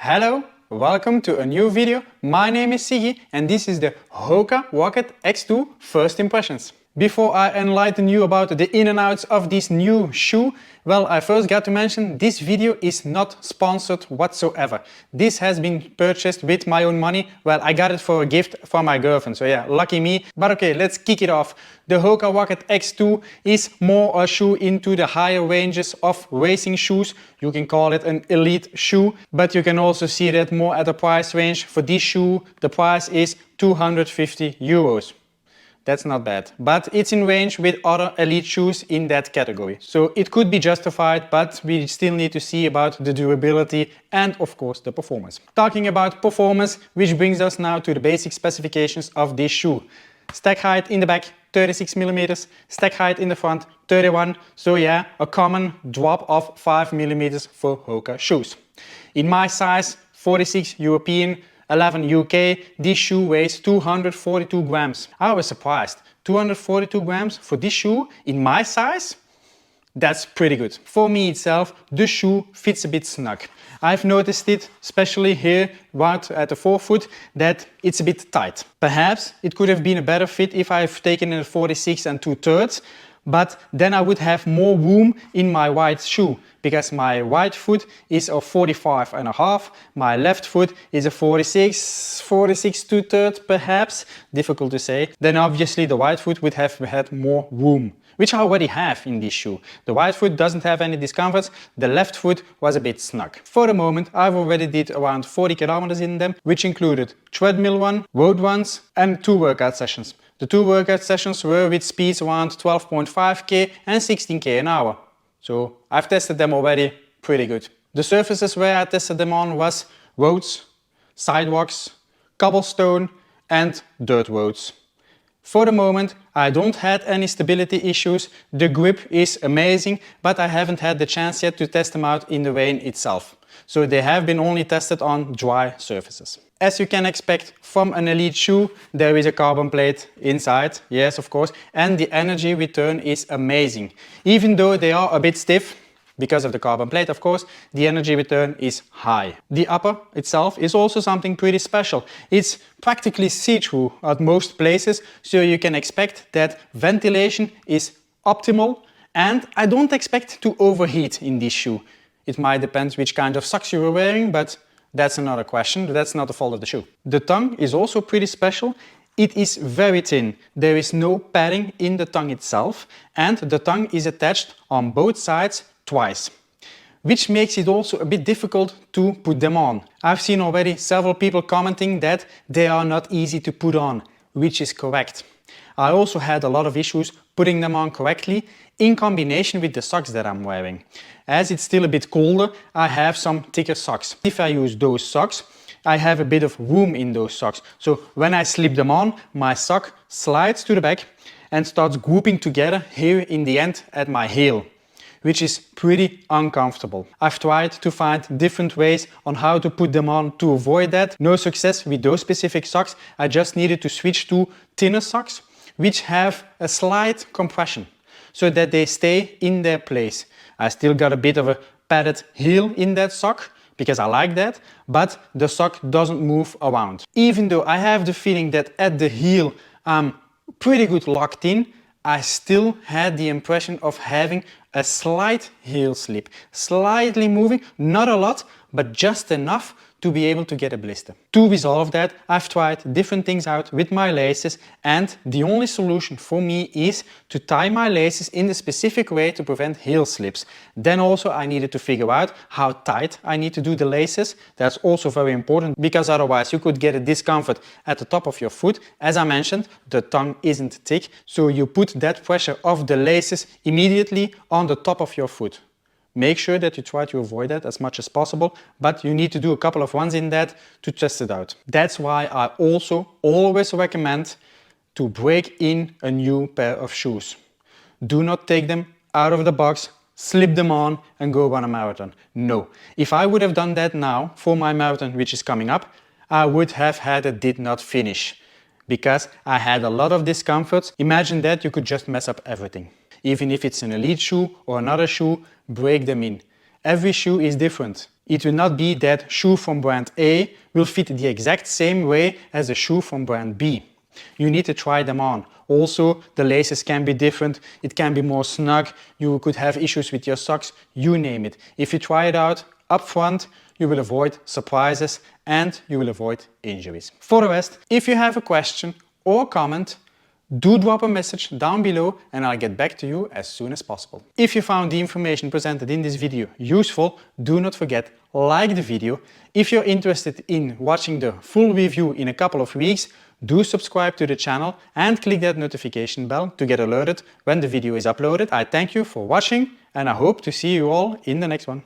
Hello, welcome to a new video. My name is Sigi and this is the Hoka Rocket X2 First Impressions. Before I enlighten you about the in and outs of this new shoe, well, I first got to mention this video is not sponsored whatsoever. This has been purchased with my own money. Well, I got it for a gift from my girlfriend, so yeah, lucky me. But okay, let's kick it off. The Hoka Rocket X2 is more a shoe into the higher ranges of racing shoes. You can call it an elite shoe, but you can also see that more at the price range. For this shoe, the price is 250 euros. That's not bad, but it's in range with other elite shoes in that category. So it could be justified, but we still need to see about the durability and of course the performance. Talking about performance, which brings us now to the basic specifications of this shoe. Stack height in the back, 36 millimeters. Stack height in the front, 31. So yeah, a common drop of 5 millimeters for Hoka shoes. In my size, 46 European, 11 UK, this shoe weighs 242 grams. I was surprised. 242 grams for this shoe in my size? That's pretty good. For me itself, the shoe fits a bit snug. I've noticed it, especially here, right at the forefoot, that it's a bit tight. Perhaps it could have been a better fit if I've taken a 46 and 2/3, but then I would have more room in my right shoe, because my right foot is a 45.5, my left foot is a 46 2/3 perhaps, difficult to say. Then obviously the right foot would have had more room, which I already have in this shoe. The right foot doesn't have any discomforts, the left foot was a bit snug. For the moment I've already did around 40 kilometers in them, which included treadmill run, road runs and 2 workout sessions. The 2 workout sessions were with speeds around 12.5k and 16k an hour. So I've tested them already pretty good. The surfaces where I tested them on was roads, sidewalks, cobblestone and dirt roads. For the moment I don't have any stability issues, the grip is amazing, but I haven't had the chance yet to test them out in the rain itself. So they have been only tested on dry surfaces. As you can expect from an elite shoe, there is a carbon plate inside, yes of course, and the energy return is amazing. Even though they are a bit stiff, because of the carbon plate of course, the energy return is high. The upper itself is also something pretty special. It's practically see-through at most places, so you can expect that ventilation is optimal, and I don't expect to overheat in this shoe. It might depend which kind of socks you are wearing, but that's another question. That's not the fault of the shoe. The tongue is also pretty special. It is very thin. There is no padding in the tongue itself, and the tongue is attached on both sides twice, which makes it also a bit difficult to put them on. I've seen already several people commenting that they are not easy to put on, which is correct. I also had a lot of issues putting them on correctly in combination with the socks that I'm wearing. As it's still a bit colder, I have some thicker socks. If I use those socks, I have a bit of room in those socks. So when I slip them on, my sock slides to the back and starts grouping together here in the end at my heel, which is pretty uncomfortable. I've tried to find different ways on how to put them on to avoid that. No success with those specific socks. I just needed to switch to thinner socks, which have a slight compression, so that they stay in their place. I still got a bit of a padded heel in that sock, because I like that, but the sock doesn't move around. Even though I have the feeling that at the heel I'm pretty good locked in, I still had the impression of having a slight heel slip, slightly moving, not a lot, but just enough to be able to get a blister. To resolve that, I've tried different things out with my laces, and the only solution for me is to tie my laces in a specific way to prevent heel slips. Then also I needed to figure out how tight I need to do the laces. That's also very important, because otherwise you could get a discomfort at the top of your foot. As I mentioned, the tongue isn't thick, so you put that pressure of the laces immediately on the top of your foot. Make sure that you try to avoid that as much as possible, but you need to do a couple of runs in that to test it out. That's why I also always recommend to break in a new pair of shoes. Do not take them out of the box, slip them on and go run a marathon. No. If I would have done that now for my marathon, which is coming up, I would have had a did not finish, because I had a lot of discomforts. Imagine that, you could just mess up everything. Even if it's an elite shoe or another shoe, break them in. Every shoe is different. It will not be that shoe from brand A will fit the exact same way as the shoe from brand B. You need to try them on. Also, the laces can be different, it can be more snug, you could have issues with your socks, you name it. If you try it out up front, you will avoid surprises and you will avoid injuries. For the rest, if you have a question or comment, do drop a message down below and I'll get back to you as soon as possible. If you found the information presented in this video useful, do not forget, like the video. If you're interested in watching the full review in a couple of weeks, do subscribe to the channel and click that notification bell to get alerted when the video is uploaded. I thank you for watching and I hope to see you all in the next one.